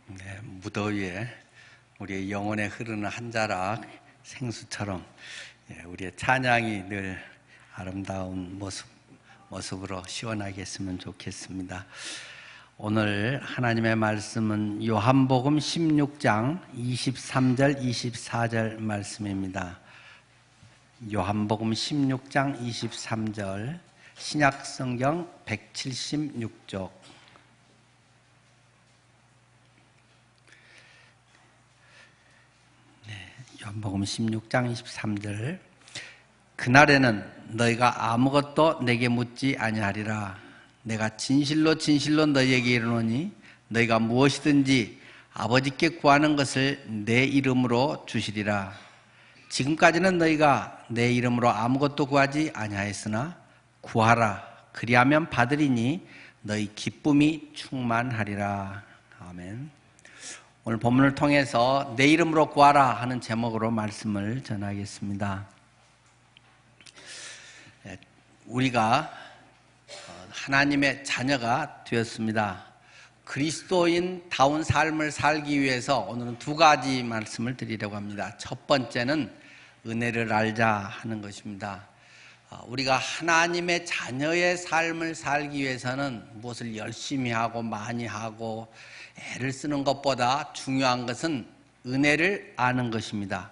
네, 무더위에 우리의 영혼에 흐르는 한 자락 생수처럼 우리의 찬양이 늘 아름다운 모습으로 시원하게 했으면 좋겠습니다. 오늘 하나님의 말씀은 요한복음 16장 23절 24절 말씀입니다. 요한복음 16장 23절 신약성경 176쪽. 요한복음 16장 23절. 그날에는 너희가 아무것도 내게 묻지 아니하리라. 내가 진실로 진실로 너희에게 이르노니 너희가 무엇이든지 아버지께 구하는 것을 내 이름으로 주시리라. 지금까지는 너희가 내 이름으로 아무것도 구하지 아니하였으나 구하라. 그리하면 받으리니 너희 기쁨이 충만하리라. 아멘. 오늘 본문을 통해서 내 이름으로 구하라 하는 제목으로 말씀을 전하겠습니다. 우리가 하나님의 자녀가 되었습니다. 그리스도인다운 삶을 살기 위해서 오늘은 두 가지 말씀을 드리려고 합니다. 첫 번째는 은혜를 알자 하는 것입니다. 우리가 하나님의 자녀의 삶을 살기 위해서는 무엇을 열심히 하고 많이 하고 애를 쓰는 것보다 중요한 것은 은혜를 아는 것입니다.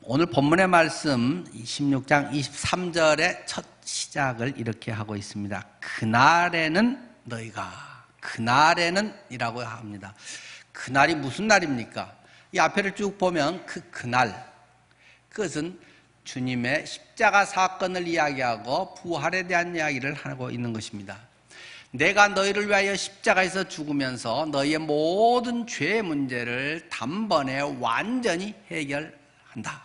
오늘 본문의 말씀 16장 23절의 첫 시작을 이렇게 하고 있습니다. 그날에는 너희가, 그날에는 이라고 합니다. 그날이 무슨 날입니까? 이 앞에를 쭉 보면 그날, 그것은 주님의 십자가 사건을 이야기하고 부활에 대한 이야기를 하고 있는 것입니다. 내가 너희를 위하여 십자가에서 죽으면서 너희의 모든 죄의 문제를 단번에 완전히 해결한다.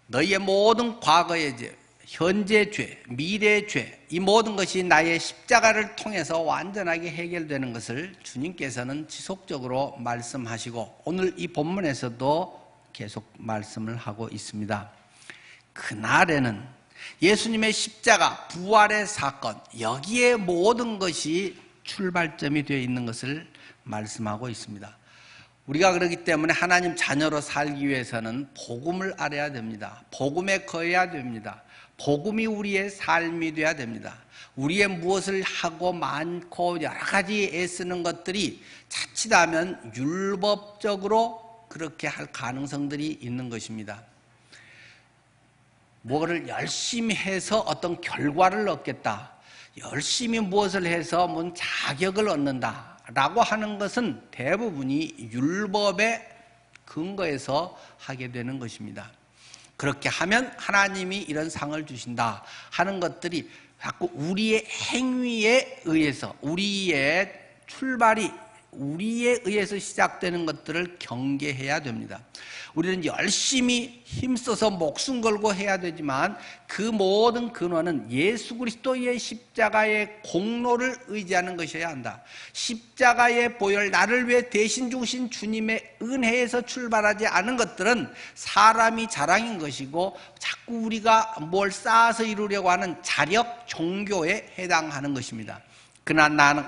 너희의 모든 과거의 죄, 현재 죄, 미래의 죄, 이 모든 것이 나의 십자가를 통해서 완전하게 해결되는 것을 주님께서는 지속적으로 말씀하시고 오늘 이 본문에서도 계속 말씀을 하고 있습니다. 그날에는 예수님의 십자가, 부활의 사건, 여기에 모든 것이 출발점이 되어 있는 것을 말씀하고 있습니다. 우리가 그렇기 때문에 하나님 자녀로 살기 위해서는 복음을 알아야 됩니다. 복음에 거해야 됩니다. 복음이 우리의 삶이 되어야 됩니다. 우리의 무엇을 하고 많고 여러 가지 애쓰는 것들이 자칫하면 율법적으로 그렇게 할 가능성들이 있는 것입니다. 뭐를 열심히 해서 어떤 결과를 얻겠다, 열심히 무엇을 해서 뭔 자격을 얻는다 라고 하는 것은 대부분이 율법의 근거에서 하게 되는 것입니다. 그렇게 하면 하나님이 이런 상을 주신다 하는 것들이 자꾸 우리의 행위에 의해서, 우리의 출발이 우리에 의해서 시작되는 것들을 경계해야 됩니다. 우리는 열심히 힘써서 목숨 걸고 해야 되지만 그 모든 근원은 예수 그리스도의 십자가의 공로를 의지하는 것이어야 한다. 십자가의 보혈, 나를 위해 대신 죽으신 주님의 은혜에서 출발하지 않은 것들은 사람이 자랑인 것이고 자꾸 우리가 뭘 쌓아서 이루려고 하는 자력 종교에 해당하는 것입니다. 그러나 나는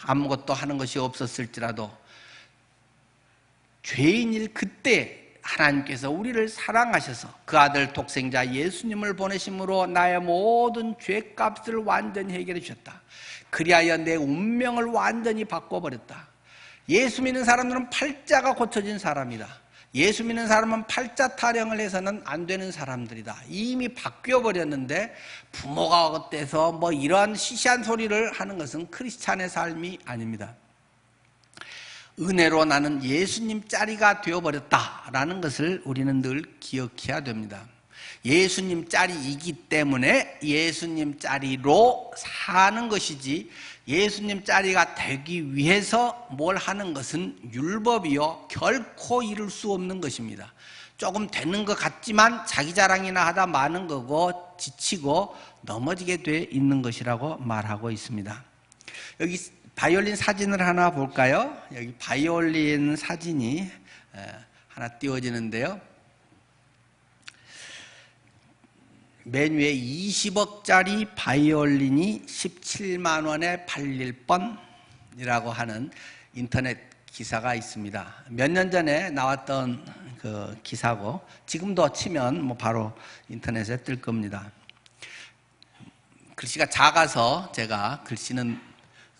아무것도 하는 것이 없었을지라도 죄인일 그때 하나님께서 우리를 사랑하셔서 그 아들 독생자 예수님을 보내심으로 나의 모든 죄값을 완전히 해결해 주셨다. 그리하여 내 운명을 완전히 바꿔버렸다. 예수 믿는 사람들은 팔자가 고쳐진 사람이다. 예수 믿는 사람은 팔자 타령을 해서는 안 되는 사람들이다. 이미 바뀌어버렸는데 부모가 어때서 뭐 이러한 시시한 소리를 하는 것은 크리스찬의 삶이 아닙니다. 은혜로 나는 예수님 짜리가 되어버렸다라는 것을 우리는 늘 기억해야 됩니다. 예수님 짜리이기 때문에 예수님 짜리로 사는 것이지 예수님 짜리가 되기 위해서 뭘 하는 것은 율법이요 결코 이룰 수 없는 것입니다. 조금 되는 것 같지만 자기 자랑이나 하다 마는 거고 지치고 넘어지게 돼 있는 것이라고 말하고 있습니다. 여기 바이올린 사진을 하나 볼까요? 여기 바이올린 사진이 하나 띄워지는데요. 맨 위에 20억짜리 바이올린이 17만 원에 팔릴 뻔이라고 하는 인터넷 기사가 있습니다. 몇 년 전에 나왔던 그 기사고 지금도 치면 뭐 바로 인터넷에 뜰 겁니다. 글씨가 작아서 제가 글씨는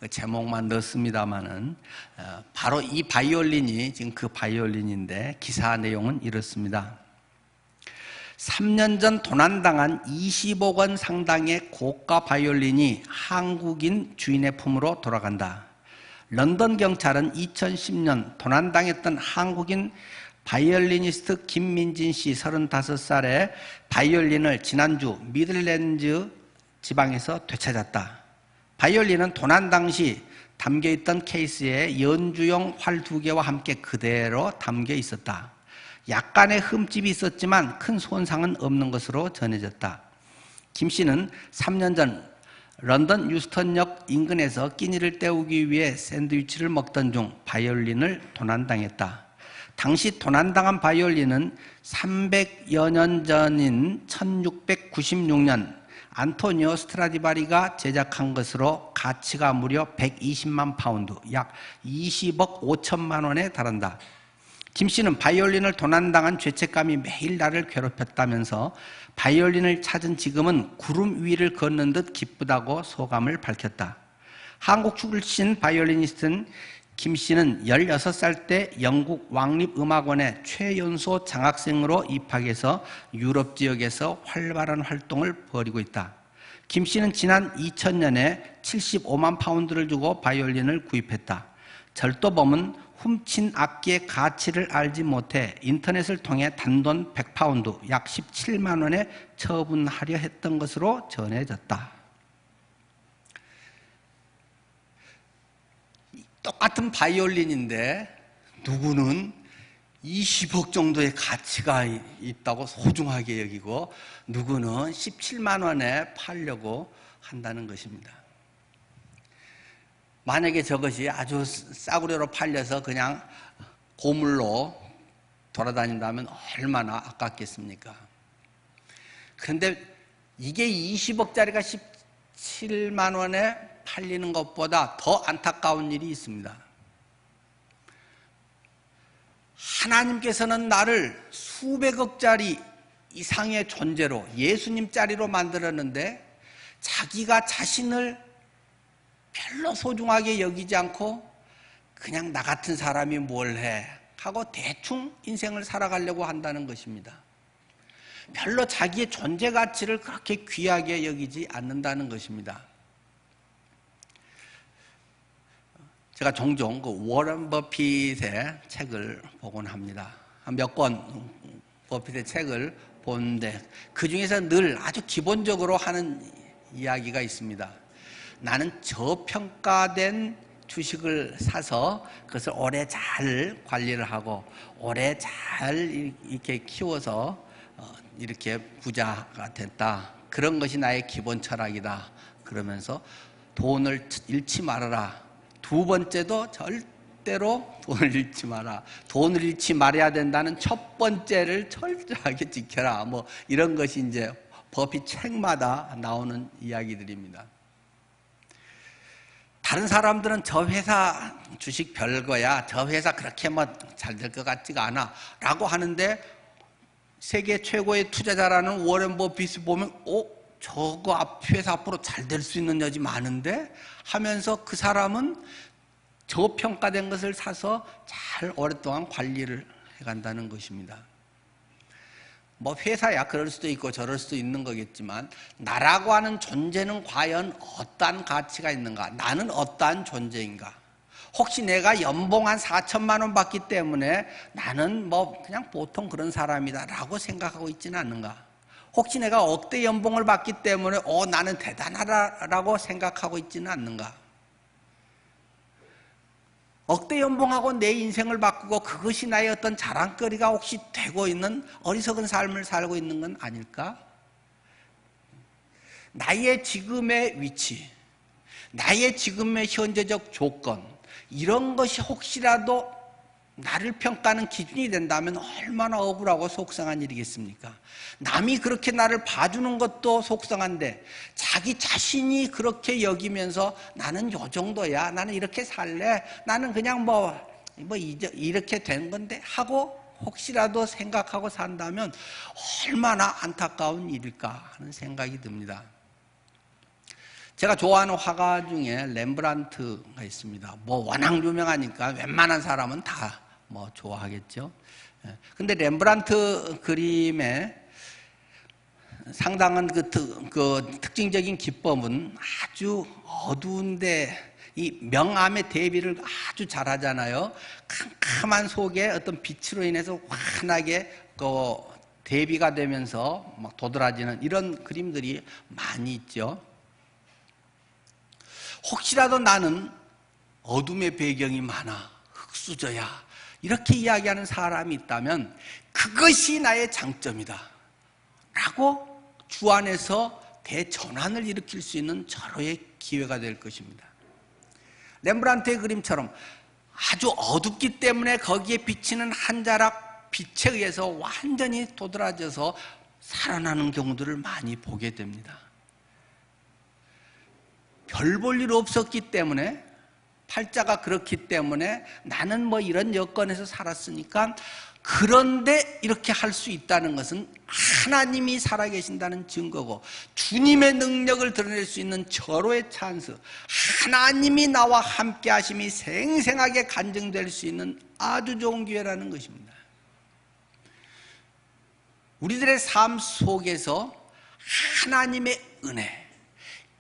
그 제목만 넣습니다만은 바로 이 바이올린이 지금 그 바이올린인데 기사 내용은 이렇습니다. 3년 전 도난당한 20억 원 상당의 고가 바이올린이 한국인 주인의 품으로 돌아간다. 런던 경찰은 2010년 도난당했던 한국인 바이올리니스트 김민진 씨 35살의 바이올린을 지난주 미들랜드 지방에서 되찾았다. 바이올린은 도난 당시 담겨있던 케이스에 연주용 활 2개와 함께 그대로 담겨 있었다. 약간의 흠집이 있었지만 큰 손상은 없는 것으로 전해졌다. 김 씨는 3년 전 런던 유스턴역 인근에서 끼니를 때우기 위해 샌드위치를 먹던 중 바이올린을 도난당했다. 당시 도난당한 바이올린은 300여 년 전인 1696년 안토니오 스트라디바리가 제작한 것으로 가치가 무려 120만 파운드, 약 20억 5천만 원에 달한다. 김 씨는 바이올린을 도난당한 죄책감이 매일 나를 괴롭혔다면서 바이올린을 찾은 지금은 구름 위를 걷는 듯 기쁘다고 소감을 밝혔다. 한국 출신 바이올리니스트는 김 씨는 16살 때 영국 왕립음악원에 최연소 장학생으로 입학해서 유럽 지역에서 활발한 활동을 벌이고 있다. 김 씨는 지난 2000년에 75만 파운드를 주고 바이올린을 구입했다. 절도범은 훔친 악기의 가치를 알지 못해 인터넷을 통해 단돈 100파운드, 약 17만 원에 처분하려 했던 것으로 전해졌다. 똑같은 바이올린인데 누구는 20억 정도의 가치가 있다고 소중하게 여기고 누구는 17만 원에 팔려고 한다는 것입니다. 만약에 저것이 아주 싸구려로 팔려서 그냥 고물로 돌아다닌다면 얼마나 아깝겠습니까? 그런데 이게 20억짜리가 17만 원에 팔리는 것보다 더 안타까운 일이 있습니다. 하나님께서는 나를 수백억짜리 이상의 존재로 예수님짜리로 만들었는데 자기가 자신을 별로 소중하게 여기지 않고 그냥 나 같은 사람이 뭘 해 하고 대충 인생을 살아가려고 한다는 것입니다. 별로 자기의 존재 가치를 그렇게 귀하게 여기지 않는다는 것입니다. 제가 종종 그 워런 버핏의 책을 보곤 합니다. 몇 권 버핏의 책을 보는데 그 중에서 늘 아주 기본적으로 하는 이야기가 있습니다. 나는 저평가된 주식을 사서 그것을 오래 잘 관리를 하고 오래 잘 이렇게 키워서 이렇게 부자가 됐다. 그런 것이 나의 기본 철학이다. 그러면서 돈을 잃지 말아라. 두 번째도 절대로 돈을 잃지 마라. 돈을 잃지 말아야 된다는 첫 번째를 철저하게 지켜라. 뭐 이런 것이 이제 버핏 책마다 나오는 이야기들입니다. 다른 사람들은 저 회사 주식 별거야. 저 회사 그렇게 뭐 잘 될 것 같지가 않아. 라고 하는데 세계 최고의 투자자라는 워런 버핏이 보면 저거 회사 앞으로 잘 될 수 있는 여지 많은데 하면서 그 사람은 저평가된 것을 사서 잘 오랫동안 관리를 해간다는 것입니다. 뭐 회사야 그럴 수도 있고 저럴 수도 있는 거겠지만 나라고 하는 존재는 과연 어떠한 가치가 있는가? 나는 어떠한 존재인가? 혹시 내가 연봉 한 4천만 원 받기 때문에 나는 뭐 그냥 보통 그런 사람이다 라고 생각하고 있지는 않는가? 혹시 내가 억대 연봉을 받기 때문에 나는 대단하다라고 생각하고 있지는 않는가? 억대 연봉하고 내 인생을 바꾸고 그것이 나의 어떤 자랑거리가 혹시 되고 있는 어리석은 삶을 살고 있는 건 아닐까? 나의 지금의 위치, 나의 지금의 현재적 조건 이런 것이 혹시라도 나를 평가하는 기준이 된다면 얼마나 억울하고 속상한 일이겠습니까? 남이 그렇게 나를 봐주는 것도 속상한데 자기 자신이 그렇게 여기면서 나는 요 정도야, 나는 이렇게 살래, 나는 그냥 이렇게 된 건데 하고 혹시라도 생각하고 산다면 얼마나 안타까운 일일까 하는 생각이 듭니다. 제가 좋아하는 화가 중에 렘브란트가 있습니다. 워낙 유명하니까 웬만한 사람은 다 좋아하겠죠. 근데 렘브란트 그림의 상당한 그 특징적인 기법은 아주 어두운데 이 명암의 대비를 아주 잘하잖아요. 캄캄한 속에 어떤 빛으로 인해서 환하게 대비가 되면서 막 도드라지는 이런 그림들이 많이 있죠. 혹시라도 나는 어둠의 배경이 많아, 흙수저야, 이렇게 이야기하는 사람이 있다면 그것이 나의 장점이다 라고 주 안에서 대전환을 일으킬 수 있는 절호의 기회가 될 것입니다. 렘브란트의 그림처럼 아주 어둡기 때문에 거기에 비치는 한 자락 빛에 의해서 완전히 도드라져서 살아나는 경우들을 많이 보게 됩니다. 별 볼 일 없었기 때문에, 팔자가 그렇기 때문에 나는 이런 여건에서 살았으니까, 그런데 이렇게 할 수 있다는 것은 하나님이 살아계신다는 증거고 주님의 능력을 드러낼 수 있는 절호의 찬스, 하나님이 나와 함께 하심이 생생하게 간증될 수 있는 아주 좋은 기회라는 것입니다. 우리들의 삶 속에서 하나님의 은혜,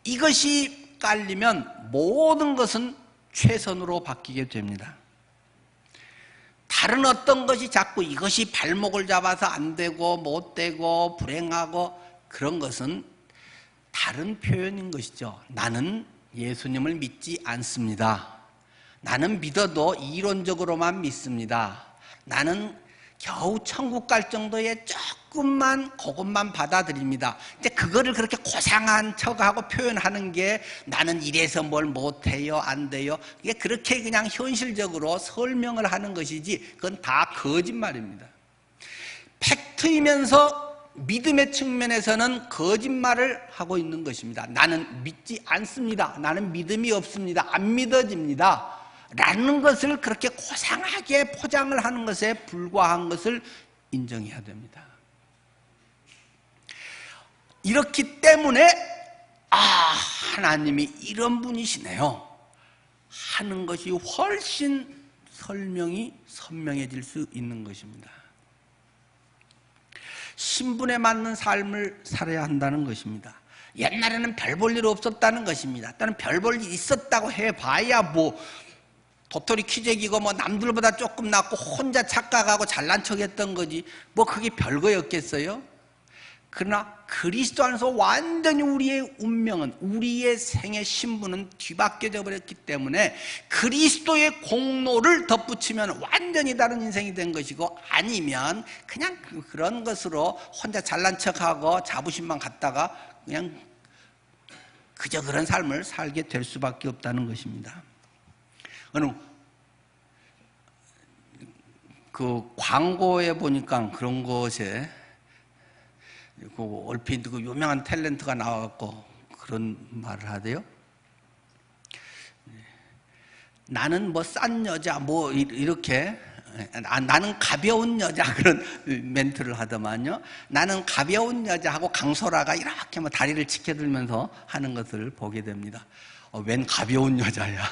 이것이 깔리면 모든 것은 최선으로 바뀌게 됩니다. 다른 어떤 것이 자꾸 이것이 발목을 잡아서 안 되고 못 되고 불행하고 그런 것은 다른 표현인 것이죠. 나는 예수님을 믿지 않습니다. 나는 믿어도 이론적으로만 믿습니다. 나는 겨우 천국 갈 정도의 조금만 그것만 받아들입니다. 이제 그거를 그렇게 고상한 척하고 표현하는 게 나는 이래서 뭘 못해요, 안 돼요. 이게 그렇게 그냥 현실적으로 설명을 하는 것이지 그건 다 거짓말입니다. 팩트이면서 믿음의 측면에서는 거짓말을 하고 있는 것입니다. 나는 믿지 않습니다. 나는 믿음이 없습니다. 안 믿어집니다. 라는 것을 그렇게 고상하게 포장을 하는 것에 불과한 것을 인정해야 됩니다. 이렇기 때문에 하나님이 이런 분이시네요 하는 것이 훨씬 설명이 선명해질 수 있는 것입니다. 신분에 맞는 삶을 살아야 한다는 것입니다. 옛날에는 별 볼 일 없었다는 것입니다. 또는 별 볼 일 있었다고 해봐야 도토리 키재기고 남들보다 조금 낫고 혼자 착각하고 잘난 척했던 거지 그게 별거였겠어요? 그러나 그리스도 안에서 완전히 우리의 운명은, 우리의 생의 신분은 뒤바뀌어져 버렸기 때문에 그리스도의 공로를 덧붙이면 완전히 다른 인생이 된 것이고, 아니면 그냥 그런 것으로 혼자 잘난 척하고 자부심만 갖다가 그냥 그저 그런 삶을 살게 될 수밖에 없다는 것입니다. 어느 그 광고에 보니까 그런 것에 얼핏 그 유명한 탤런트가 나와갖고 그런 말을 하대요. 나는 싼 여자 이렇게 나는 가벼운 여자 그런 멘트를 하더만요. 나는 가벼운 여자하고 강소라가 이렇게 다리를 치켜들면서 하는 것을 보게 됩니다. 웬 가벼운 여자야?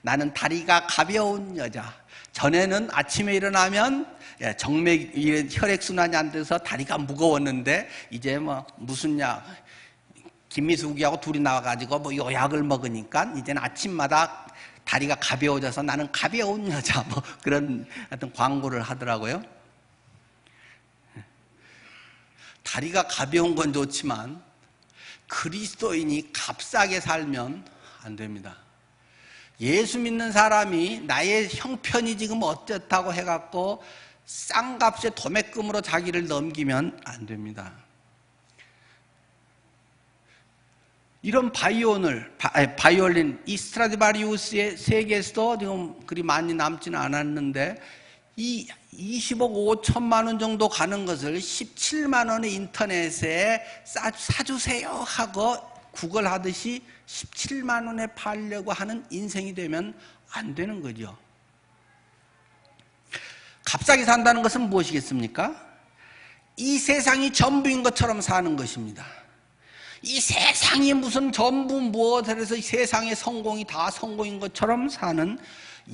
나는 다리가 가벼운 여자. 전에는 아침에 일어나면 정맥 혈액순환이 안 돼서 다리가 무거웠는데 이제 무슨 약 김미숙이하고 둘이 나와가지고 요 약을 먹으니까 이제는 아침마다 다리가 가벼워져서 나는 가벼운 여자 그런 어떤 광고를 하더라고요. 다리가 가벼운 건 좋지만 그리스도인이 값싸게 살면 안 됩니다. 예수 믿는 사람이 나의 형편이 지금 어떻다고 해갖고 싼 값에 도매금으로 자기를 넘기면 안 됩니다. 이런 바이올린, 이 스트라디바리우스의 세계에서도 지금 그리 많이 남지는 않았는데 이 20억 5천만 원 정도 가는 것을 17만 원에 인터넷에 사주세요 하고 구걸 하듯이 17만 원에 팔려고 하는 인생이 되면 안 되는 거죠. 값싸게 산다는 것은 무엇이겠습니까? 이 세상이 전부인 것처럼 사는 것입니다. 이 세상이 무슨 전부 무엇을 해서 이 세상의 성공이 다 성공인 것처럼 사는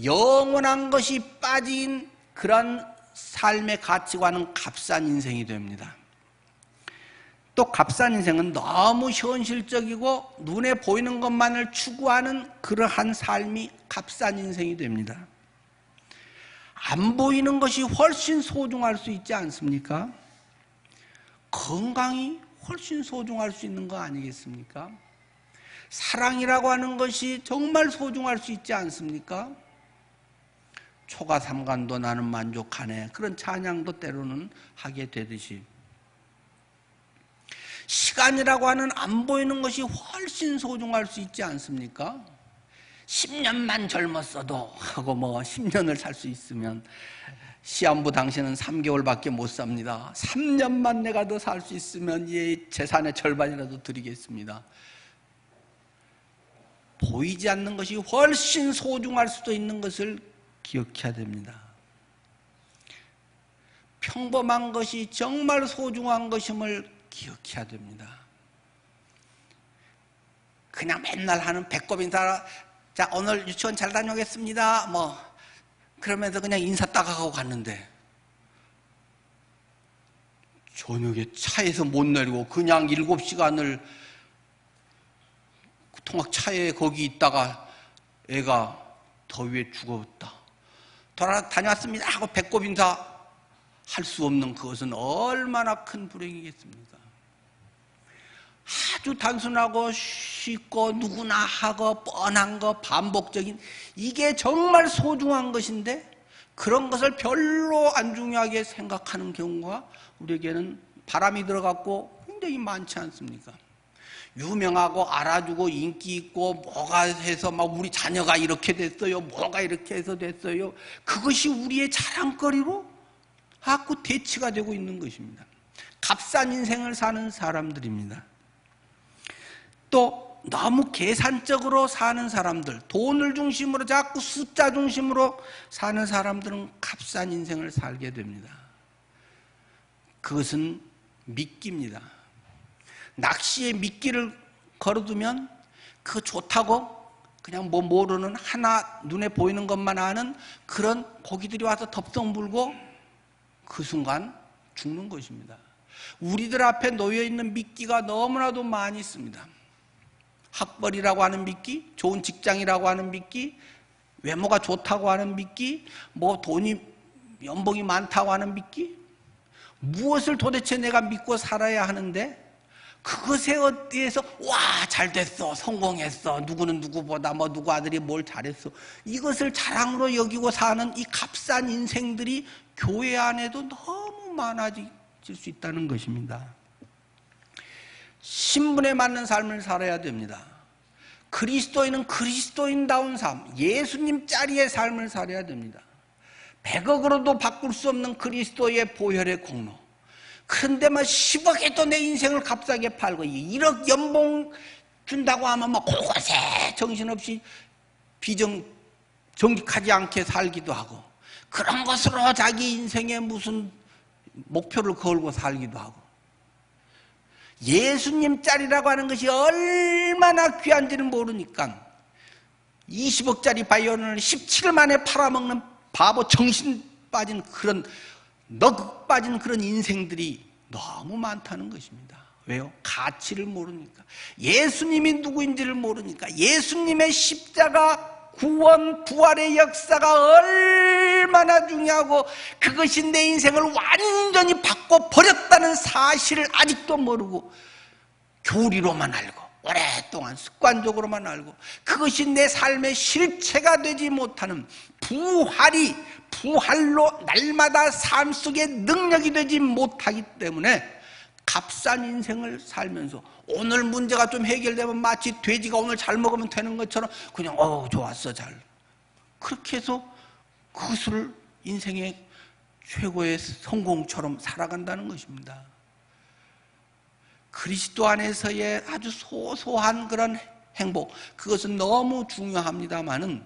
영원한 것이 빠진 그런 삶의 가치관은 값싼 인생이 됩니다. 또 값싼 인생은 너무 현실적이고 눈에 보이는 것만을 추구하는 그러한 삶이 값싼 인생이 됩니다. 안 보이는 것이 훨씬 소중할 수 있지 않습니까? 건강이 훨씬 소중할 수 있는 거 아니겠습니까? 사랑이라고 하는 것이 정말 소중할 수 있지 않습니까? 초가 삼간도 나는 만족하네, 그런 찬양도 때로는 하게 되듯이 시간이라고 하는 안 보이는 것이 훨씬 소중할 수 있지 않습니까? 10년만 젊었어도 하고 10년을 살 수 있으면 시한부 당신은 3개월밖에 못 삽니다. 3년만 내가 더 살 수 있으면 이 재산의 절반이라도 드리겠습니다. 보이지 않는 것이 훨씬 소중할 수도 있는 것을 기억해야 됩니다. 평범한 것이 정말 소중한 것임을 기억해야 됩니다. 그냥 맨날 하는 배꼽 인사, 자 오늘 유치원 잘 다녀오겠습니다 그러면서 그냥 인사 딱 하고 갔는데 저녁에 차에서 못 내리고 그냥 7시간을 통학차에 거기 있다가 애가 더위에 죽었다. 다녀왔습니다 하고 배꼽 인사 할 수 없는 그것은 얼마나 큰 불행이겠습니까? 아주 단순하고 쉽고 누구나 하고 뻔한 거, 반복적인, 이게 정말 소중한 것인데 그런 것을 별로 안 중요하게 생각하는 경우가 우리에게는 바람이 들어갔고 굉장히 많지 않습니까? 유명하고 알아주고 인기 있고 뭐가 해서 우리 자녀가 이렇게 됐어요, 뭐가 이렇게 해서 됐어요, 그것이 우리의 자랑거리로 자꾸 대치가 되고 있는 것입니다. 값싼 인생을 사는 사람들입니다. 또 너무 계산적으로 사는 사람들, 돈을 중심으로 자꾸 숫자 중심으로 사는 사람들은 값싼 인생을 살게 됩니다. 그것은 미끼입니다. 낚시에 미끼를 걸어두면 그거 좋다고 그냥 모르는 하나 눈에 보이는 것만 아는 그런 고기들이 와서 덥석 물고 그 순간 죽는 것입니다. 우리들 앞에 놓여있는 미끼가 너무나도 많이 있습니다. 학벌이라고 하는 미끼, 좋은 직장이라고 하는 미끼, 외모가 좋다고 하는 미끼, 돈이 연봉이 많다고 하는 미끼, 무엇을 도대체 내가 믿고 살아야 하는데 그것에 대해서 잘됐어, 성공했어, 누구는 누구보다 누구 아들이 뭘 잘했어, 이것을 자랑으로 여기고 사는 이 값싼 인생들이 교회 안에도 너무 많아질 수 있다는 것입니다. 신분에 맞는 삶을 살아야 됩니다. 그리스도인은 그리스도인다운 삶, 예수님 짜리의 삶을 살아야 됩니다. 100억으로도 바꿀 수 없는 그리스도의 보혈의 공로, 그런데 10억에도 내 인생을 값싸게 팔고 1억 연봉 준다고 하면 그곳에 정신없이 정직하지 않게 살기도 하고 그런 것으로 자기 인생에 무슨 목표를 걸고 살기도 하고, 예수님 짤이라고 하는 것이 얼마나 귀한지는 모르니까 20억짜리 바이올린을 17일 만에 팔아먹는 바보, 정신 빠진 그런 넋 빠진 그런 인생들이 너무 많다는 것입니다. 왜요? 가치를 모르니까, 예수님이 누구인지를 모르니까, 예수님의 십자가 구원 부활의 역사가 얼마나 중요하고 그것이 내 인생을 완전히 바꿔버렸다는 사실을 아직도 모르고 교리로만 알고 오랫동안 습관적으로만 알고 그것이 내 삶의 실체가 되지 못하는 부활로 날마다 삶 속에 능력이 되지 못하기 때문에 값싼 인생을 살면서 오늘 문제가 좀 해결되면 마치 돼지가 오늘 잘 먹으면 되는 것처럼 그냥 좋았어 잘, 그렇게 해서 그것을 인생의 최고의 성공처럼 살아간다는 것입니다. 그리스도 안에서의 아주 소소한 그런 행복, 그것은 너무 중요합니다마는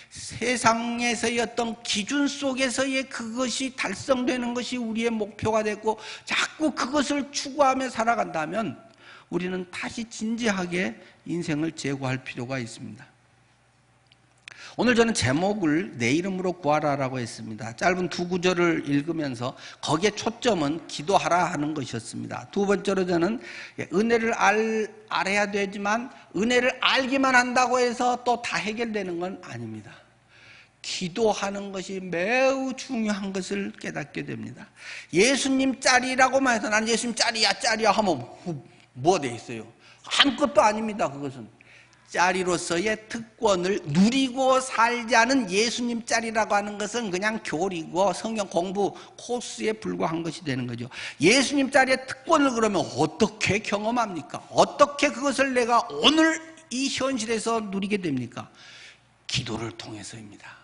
세상에서의 어떤 기준 속에서의 그것이 달성되는 것이 우리의 목표가 됐고 자꾸 그것을 추구하며 살아간다면 우리는 다시 진지하게 인생을 재고할 필요가 있습니다. 오늘 저는 제목을 내 이름으로 구하라라고 했습니다. 짧은 두 구절을 읽으면서 거기에 초점은 기도하라 하는 것이었습니다. 두 번째로 저는 은혜를 알아야 되지만 은혜를 알기만 한다고 해서 또 다 해결되는 건 아닙니다. 기도하는 것이 매우 중요한 것을 깨닫게 됩니다. 예수님 짤이라고만 해서 나는 예수님 짤이야 하면 뭐가 돼 있어요? 아무것도 아닙니다. 그것은 짤이로서의 특권을 누리고 살자는 예수님 짤이라고 하는 것은 그냥 교리고 성경 공부 코스에 불과한 것이 되는 거죠. 예수님 짤의 특권을 그러면 어떻게 경험합니까? 어떻게 그것을 내가 오늘 이 현실에서 누리게 됩니까? 기도를 통해서입니다.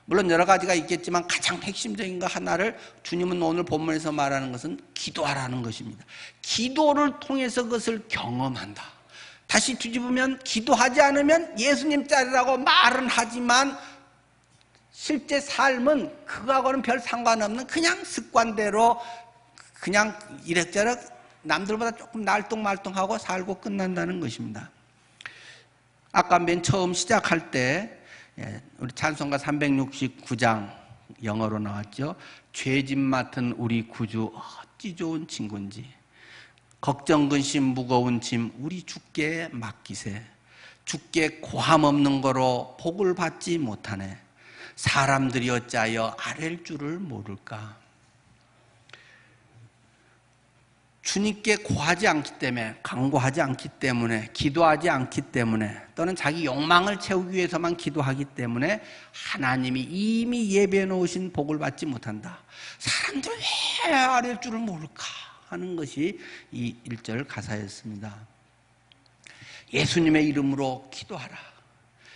물론 여러 가지가 있겠지만 가장 핵심적인 거 하나를 주님은 오늘 본문에서 말하는 것은 기도하라는 것입니다. 기도를 통해서 그것을 경험한다. 다시 뒤집으면 기도하지 않으면 예수님 짤이라고 말은 하지만 실제 삶은 그거하고는 별 상관없는 그냥 습관대로 그냥 이랬저랬 남들보다 조금 날똥말똥하고 살고 끝난다는 것입니다. 아까 맨 처음 시작할 때 우리 찬송가 369장 영어로 나왔죠. 죄짐 맡은 우리 구주 어찌 좋은 친구인지 걱정 근심 무거운 짐 우리 주께 맡기세. 주께 고함 없는 거로 복을 받지 못하네. 사람들이 어찌하여 아랠 줄을 모를까. 주님께 고하지 않기 때문에, 간구하지 않기 때문에, 기도하지 않기 때문에, 또는 자기 욕망을 채우기 위해서만 기도하기 때문에 하나님이 이미 예배해 놓으신 복을 받지 못한다. 사람들 왜 아랠 줄을 모를까 하는 것이 이 1절 가사였습니다. 예수님의 이름으로 기도하라.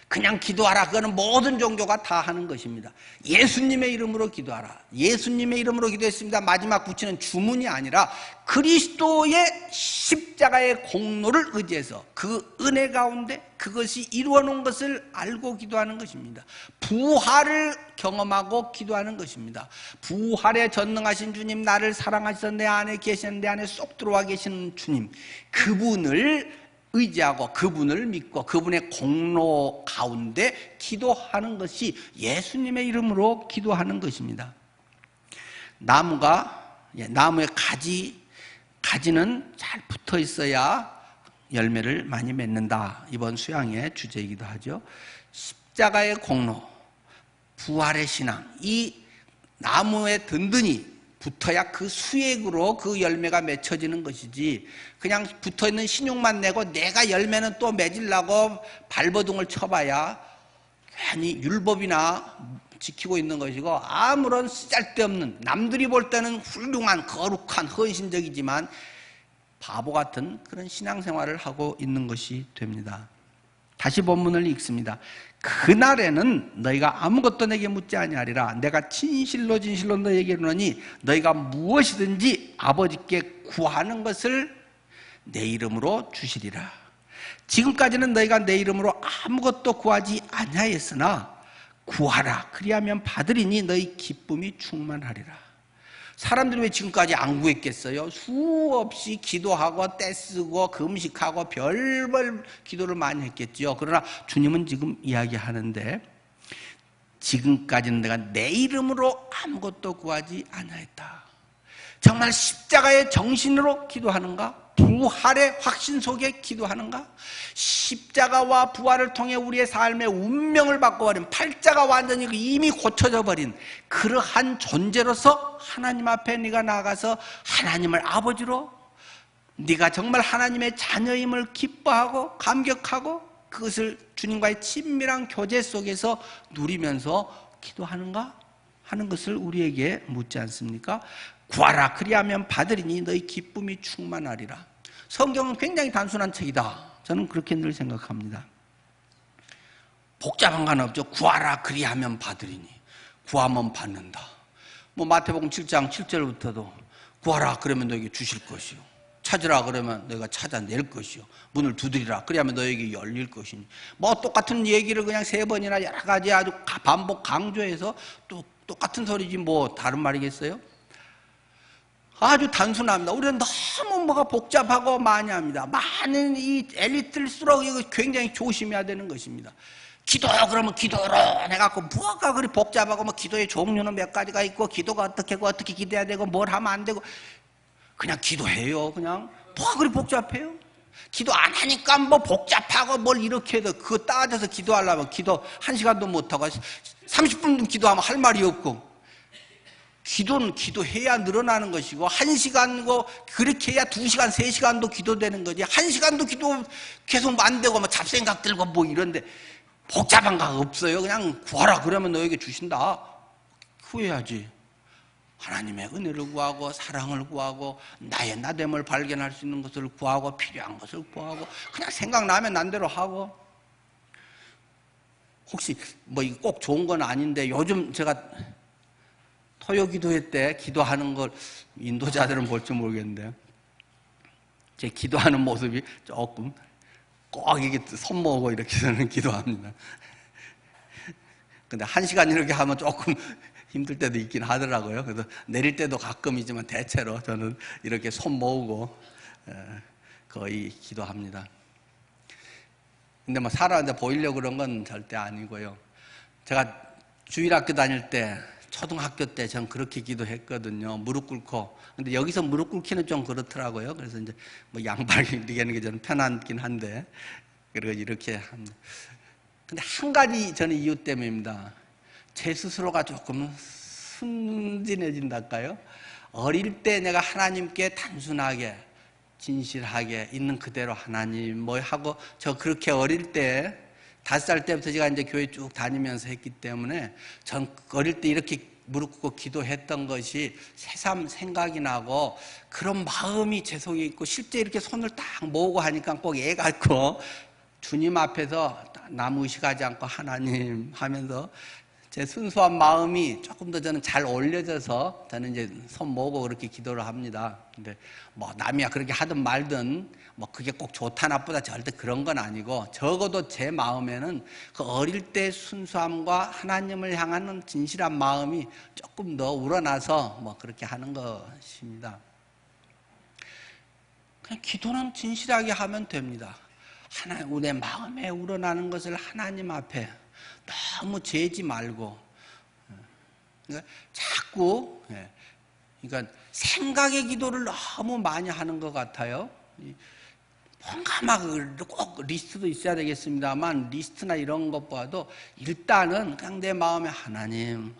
그냥 기도하라. 그거는 모든 종교가 다 하는 것입니다. 예수님의 이름으로 기도하라. 예수님의 이름으로 기도했습니다. 마지막 붙이는 주문이 아니라 그리스도의 십자가의 공로를 의지해서 그 은혜 가운데 그것이 이루어 놓은 것을 알고 기도하는 것입니다. 부활을 경험하고 기도하는 것입니다. 부활에 전능하신 주님, 나를 사랑하셔서 내 안에 계시는, 내 안에 쏙 들어와 계시는 주님, 그분을 의지하고 그분을 믿고 그분의 공로 가운데 기도하는 것이 예수님의 이름으로 기도하는 것입니다. 나무의 가지는 잘 붙어 있어야 열매를 많이 맺는다. 이번 수양의 주제이기도 하죠. 십자가의 공로, 부활의 신앙, 이 나무에 든든히 붙어야 그 수액으로 그 열매가 맺혀지는 것이지 그냥 붙어있는 신용만 내고 내가 열매는 또 맺으려고 발버둥을 쳐봐야 괜히 율법이나 지키고 있는 것이고 아무런 쓸데없는, 남들이 볼 때는 훌륭한 거룩한 헌신적이지만 바보 같은 그런 신앙생활을 하고 있는 것이 됩니다. 다시 본문을 읽습니다. 그날에는 너희가 아무것도 내게 묻지 아니하리라. 내가 진실로 너희에게 이르노니 너희가 무엇이든지 아버지께 구하는 것을 내 이름으로 주시리라. 지금까지는 너희가 내 이름으로 아무것도 구하지 아니하였으나 구하라. 그리하면 받으리니 너희 기쁨이 충만하리라. 사람들이 왜 지금까지 안 구했겠어요? 수없이 기도하고 떼쓰고 금식하고 별별 기도를 많이 했겠죠. 그러나 주님은 지금 이야기하는데 지금까지는 내가 내 이름으로 아무것도 구하지 않았다. 정말 십자가의 정신으로 기도하는가? 부활의 확신 속에 기도하는가? 십자가와 부활을 통해 우리의 삶의 운명을 바꿔버린, 팔자가 완전히 이미 고쳐져 버린 그러한 존재로서 하나님 앞에 네가 나아가서 하나님을 아버지로, 네가 정말 하나님의 자녀임을 기뻐하고 감격하고 그것을 주님과의 친밀한 교제 속에서 누리면서 기도하는가 하는 것을 우리에게 묻지 않습니까? 구하라. 그리하면 받으리니 너희 기쁨이 충만하리라. 성경은 굉장히 단순한 책이다. 저는 그렇게 늘 생각합니다. 복잡한 건 없죠. 구하라. 그리하면 받으리니. 구하면 받는다. 뭐 마태복음 7장 7절부터도 구하라 그러면 너에게 주실 것이요, 찾으라 그러면 너희가 찾아낼 것이요, 문을 두드리라 그러면 너에게 열릴 것이니, 뭐 똑같은 얘기를 그냥 3번이나 여러 가지 아주 반복 강조해서 또 똑같은 소리지 뭐 다른 말이겠어요? 아주 단순합니다. 우리는 너무 뭐가 복잡하고 많이 합니다. 많은 이 엘리트일수록 이거 굉장히 조심해야 되는 것입니다. 기도 그러면 기도로 해갖고 뭐가 그리 복잡하고, 뭐 기도의 종류는 몇 가지가 있고, 기도가 어떻게 하고 어떻게 기도해야 되고 뭘 하면 안 되고, 그냥 기도해요. 그냥 뭐가 그리 복잡해요? 기도 안 하니까 뭐 복잡하고 뭘 이렇게 해도 그거 따져서 기도하려면 기도 1시간도 못하고 30분 기도하면 할 말이 없고, 기도는 기도해야 늘어나는 것이고, 1시간이고 그렇게 해야 2시간 3시간도 기도되는 거지, 1시간도 기도 계속 안 되고 뭐 잡생각 들고 뭐 이런데 복잡한 거 없어요. 그냥 구하라 그러면 너에게 주신다. 구해야지. 하나님의 은혜를 구하고 사랑을 구하고 나의 나됨을 발견할 수 있는 것을 구하고 필요한 것을 구하고 그냥 생각나면 난 대로 하고. 혹시 뭐 이거 꼭 좋은 건 아닌데, 요즘 제가 토요 기도회 때 기도하는 걸 인도자들은 볼지 모르겠는데, 제 기도하는 모습이 조금 꼭 이게 손 모으고 이렇게 저는 기도합니다. 근데 1시간 이렇게 하면 조금 힘들 때도 있긴 하더라고요. 그래서 내릴 때도 가끔이지만 대체로 저는 이렇게 손 모으고 거의 기도합니다. 근데 뭐 사람한테 보이려고 그런 건 절대 아니고요. 제가 주일학교 다닐 때, 초등학교 때 전 그렇게 기도했거든요. 무릎 꿇고. 근데 여기서 무릎 꿇기는 좀 그렇더라고요. 그래서 이제 뭐 양발 이렇게 하는 게 저는 편하긴 한데, 그리고 이렇게 합니다. 근데 한 가지 저는 이유 때문입니다. 제 스스로가 조금 순진해진달까요? 어릴 때 내가 하나님께 단순하게 진실하게 있는 그대로 하나님 뭐 하고, 저 그렇게 어릴 때 5살 때부터 제가 이제 교회 쭉 다니면서 했기 때문에 전 어릴 때 이렇게 무릎 꿇고 기도했던 것이 새삼 생각이 나고, 그런 마음이 제 속에 있고, 실제 이렇게 손을 딱 모으고 하니까 꼭 애 같고, 주님 앞에서 나무 의식하지 않고 하나님 하면서 제 순수한 마음이 조금 더 저는 잘 올려져서 저는 이제 손 모으고 그렇게 기도를 합니다. 근데 뭐 남이야 그렇게 하든 말든 뭐 그게 꼭 좋다 나쁘다 절대 그런 건 아니고, 적어도 제 마음에는 그 어릴 때 순수함과 하나님을 향하는 진실한 마음이 조금 더 우러나서 뭐 그렇게 하는 것입니다. 그냥 기도는 진실하게 하면 됩니다. 내 마음에 우러나는 것을 하나님 앞에 너무 재지 말고, 그러니까 자꾸, 그러니까 생각의 기도를 너무 많이 하는 것 같아요. 뭔가 막 꼭 리스트도 있어야 되겠습니다만, 리스트나 이런 것보다도 일단은 그냥 내 마음에 하나님,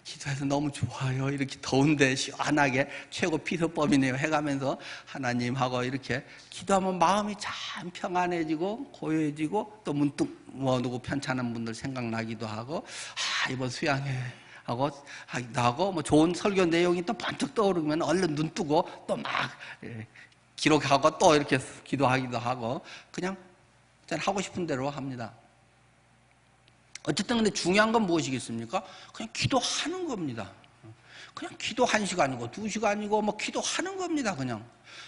기도해서 너무 좋아요. 이렇게 더운데 시원하게 최고 피서법이네요 해가면서 하나님하고 이렇게 기도하면 마음이 참 평안해지고 고요해지고, 또 문득 뭐 누구 편찮은 분들 생각나기도 하고, 이번 수양회 하기도 하고, 뭐 좋은 설교 내용이 또 번뜩 떠오르면 얼른 눈 뜨고 또 막 기록하고 또 이렇게 기도하기도 하고, 그냥 하고 싶은 대로 합니다. 어쨌든 근데 중요한 건 무엇이겠습니까? 그냥 기도하는 겁니다. 그냥 기도 1시간이고 2시간이고 뭐 기도하는 겁니다. 그냥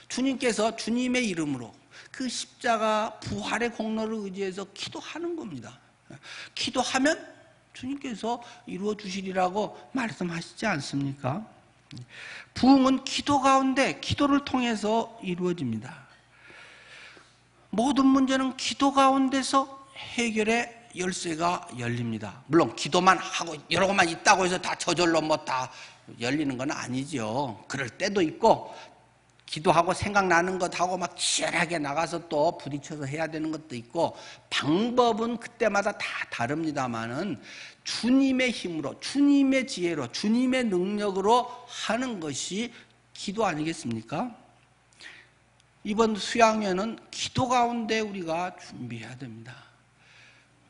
주님께서 주님의 이름으로 그 십자가 부활의 공로를 의지해서 기도하는 겁니다. 기도하면 주님께서 이루어 주시리라고 말씀하시지 않습니까? 부흥은 기도 가운데 기도를 통해서 이루어집니다. 모든 문제는 기도 가운데서 해결의 열쇠가 열립니다. 물론 기도만 하고 여러 것만 있다고 해서 다 저절로 뭐 다 열리는 건 아니죠. 그럴 때도 있고, 기도하고 생각나는 것하고 막 치열하게 나가서 또 부딪혀서 해야 되는 것도 있고, 방법은 그때마다 다 다릅니다만은 주님의 힘으로, 주님의 지혜로, 주님의 능력으로 하는 것이 기도 아니겠습니까? 이번 수양회는 기도 가운데 우리가 준비해야 됩니다.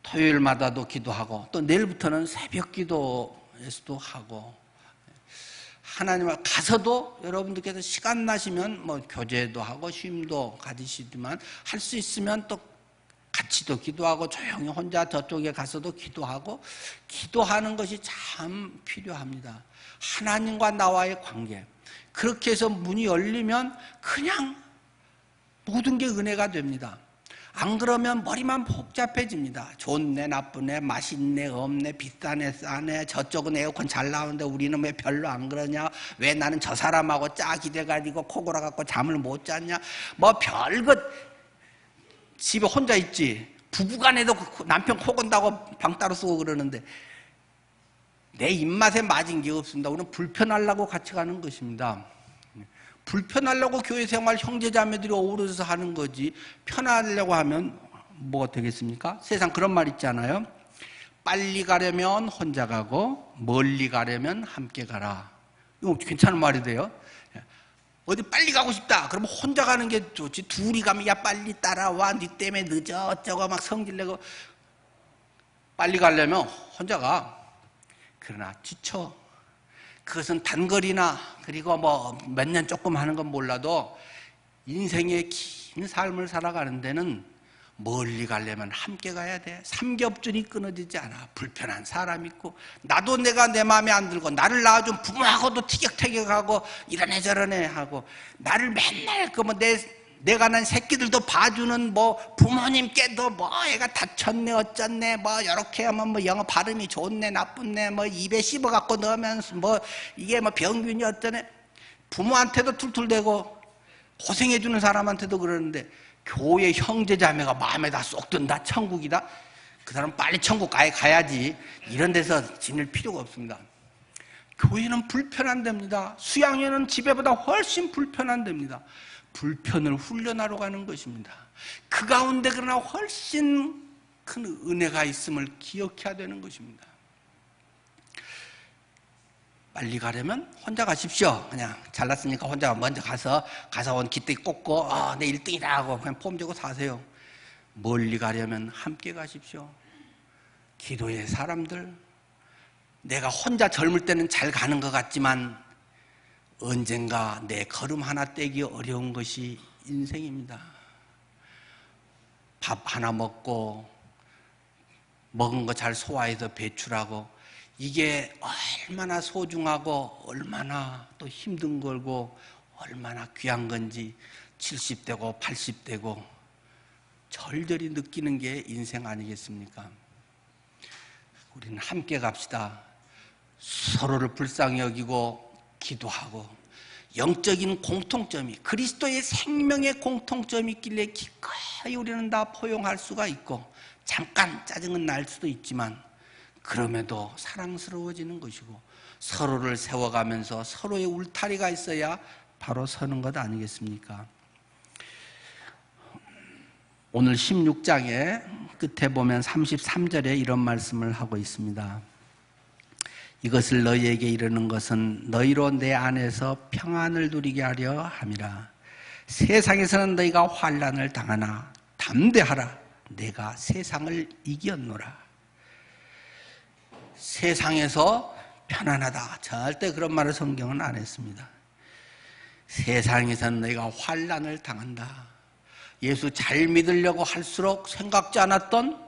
토요일마다도 기도하고, 또 내일부터는 새벽 기도에서도 하고, 하나님 앞 가서도 여러분들께서 시간 나시면 뭐 교제도 하고 쉼도 가지시지만, 할 수 있으면 또 같이도 기도하고 조용히 혼자 저쪽에 가서도 기도하고 기도하는 것이 참 필요합니다. 하나님과 나와의 관계. 그렇게 해서 문이 열리면 그냥 모든 게 은혜가 됩니다. 안 그러면 머리만 복잡해집니다. 좋네, 나쁘네, 맛있네, 없네, 비싸네, 싸네, 저쪽은 에어컨 잘 나오는데 우리는 왜 별로 안 그러냐, 왜 나는 저 사람하고 짝이 돼가지고 코 골아갖고 잠을 못 잤냐, 뭐 별것. 집에 혼자 있지, 부부간에도 남편 코 건다고 방 따로 쓰고 그러는데 내 입맛에 맞은 게 없습니다. 우리는 불편하려고 같이 가는 것입니다. 불편하려고 교회 생활 형제자매들이 어우러져서 하는 거지, 편하려고 하면 뭐가 되겠습니까? 세상 그런 말 있잖아요. 빨리 가려면 혼자 가고 멀리 가려면 함께 가라. 이거 괜찮은 말이 돼요. 어디 빨리 가고 싶다 그러면 혼자 가는 게 좋지, 둘이 가면 야 빨리 따라와, 니 때문에 늦어 어쩌고 막 성질내고. 빨리 가려면 혼자 가. 그러나 지쳐. 그것은 단거리나 그리고 뭐 몇 년 조금 하는 건 몰라도 인생의 긴 삶을 살아가는 데는 멀리 가려면 함께 가야 돼. 삼겹줄이 끊어지지 않아. 불편한 사람 있고, 나도 내가 내 마음에 안 들고 나를 낳아준 부모하고도 티격태격하고 이러네 저러네 하고, 나를 맨날 그 뭐 내가 난 새끼들도 봐주는 뭐 부모님께도 뭐 애가 다쳤네 어쩌네 뭐 이렇게 하면 뭐 영어 발음이 좋네 나쁘네 뭐 입에 씹어갖고 넣으면 뭐 이게 뭐 병균이 어쩌네, 부모한테도 툴툴대고 고생해주는 사람한테도 그러는데, 교회 형제자매가 마음에 다 쏙 든다, 천국이다, 그 사람 빨리 천국 가야지. 이런 데서 지낼 필요가 없습니다. 교회는 불편한 데입니다. 수양회는 집에보다 훨씬 불편한 데입니다. 불편을 훈련하러 가는 것입니다. 그 가운데 그러나 훨씬 큰 은혜가 있음을 기억해야 되는 것입니다. 빨리 가려면 혼자 가십시오. 그냥 잘났으니까 혼자 먼저 가서 온 기대 꽂고 내 1등이다 하고 그냥 폼 주고 사세요. 멀리 가려면 함께 가십시오. 기도의 사람들, 내가 혼자 젊을 때는 잘 가는 것 같지만 언젠가 내 걸음 하나 떼기 어려운 것이 인생입니다. 밥 하나 먹고 먹은 거 잘 소화해서 배출하고, 이게 얼마나 소중하고 얼마나 또 힘든 거고 얼마나 귀한 건지 70대고 80대고 절절히 느끼는 게 인생 아니겠습니까? 우리는 함께 갑시다. 서로를 불쌍히 여기고 기도하고, 영적인 공통점이, 그리스도의 생명의 공통점이 있길래 기꺼이 우리는 다 포용할 수가 있고, 잠깐 짜증은 날 수도 있지만 그럼에도 사랑스러워지는 것이고, 서로를 세워가면서 서로의 울타리가 있어야 바로 서는 것 아니겠습니까? 오늘 16장의 끝에 보면 33절에 이런 말씀을 하고 있습니다. 이것을 너희에게 이르는 것은 너희로 내 안에서 평안을 누리게 하려 함이라. 세상에서는 너희가 환난을 당하나 담대하라. 내가 세상을 이겼노라. 세상에서 편안하다, 절대 그런 말을 성경은 안 했습니다. 세상에서는 너희가 환난을 당한다. 예수 잘 믿으려고 할수록 생각지 않았던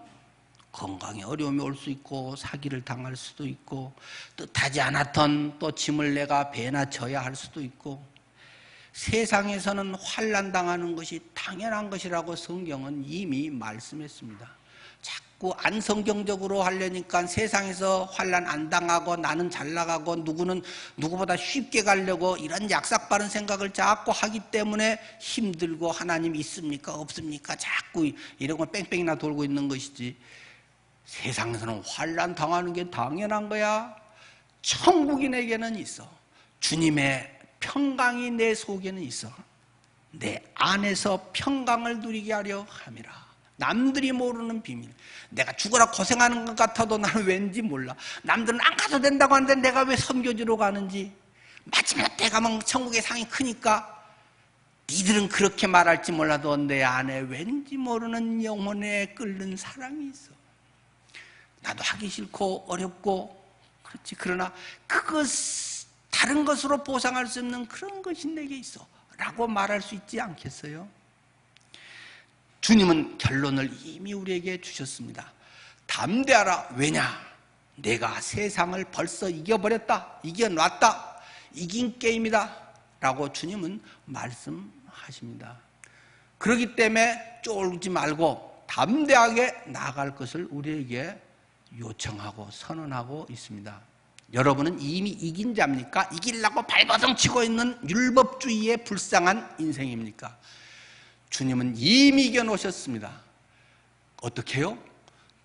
건강에 어려움이 올 수 있고, 사기를 당할 수도 있고, 뜻하지 않았던 또 짐을 내가 배나 져야 할 수도 있고, 세상에서는 환난 당하는 것이 당연한 것이라고 성경은 이미 말씀했습니다. 자꾸 안성경적으로 하려니까 세상에서 환난 안 당하고 나는 잘 나가고 누구는 누구보다 쉽게 가려고 이런 약삭빠른 생각을 자꾸 하기 때문에 힘들고, 하나님 있습니까 없습니까 자꾸 이런 거 뺑뺑이나 돌고 있는 것이지, 세상에서는 환난 당하는 게 당연한 거야. 천국인에게는 있어. 주님의 평강이 내 속에는 있어. 내 안에서 평강을 누리게 하려 함이라. 남들이 모르는 비밀. 내가 죽어라 고생하는 것 같아도 나는 왠지 몰라. 남들은 안 가도 된다고 하는데 내가 왜 선교지로 가는지, 마지막 때 가면 천국의 상이 크니까 니들은 그렇게 말할지 몰라도 내 안에 왠지 모르는 영혼에 끓는 사랑이 있어. 나도 하기 싫고 어렵고 그렇지, 그러나 그것 다른 것으로 보상할 수 없는 그런 것이 내게 있어 라고 말할 수 있지 않겠어요? 주님은 결론을 이미 우리에게 주셨습니다. 담대하라. 왜냐? 내가 세상을 벌써 이겨버렸다. 이겨놨다. 이긴 게임이다. 라고 주님은 말씀하십니다. 그렇기 때문에 쫄지 말고 담대하게 나아갈 것을 우리에게 요청하고 선언하고 있습니다. 여러분은 이미 이긴 자입니까? 이기려고 발버둥 치고 있는 율법주의의 불쌍한 인생입니까? 주님은 이미 이겨놓으셨습니다. 어떻게 해요?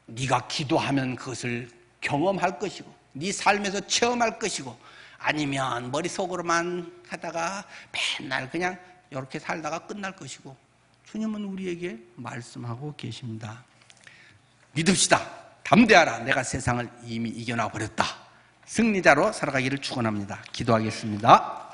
네가 기도하면 그것을 경험할 것이고 네 삶에서 체험할 것이고 아니면 머릿속으로만 하다가 맨날 그냥 이렇게 살다가 끝날 것이고 주님은 우리에게 말씀하고 계십니다. 믿읍시다. 담대하라. 내가 세상을 이미 이겨놔 버렸다. 승리자로 살아가기를 축원합니다. 기도하겠습니다.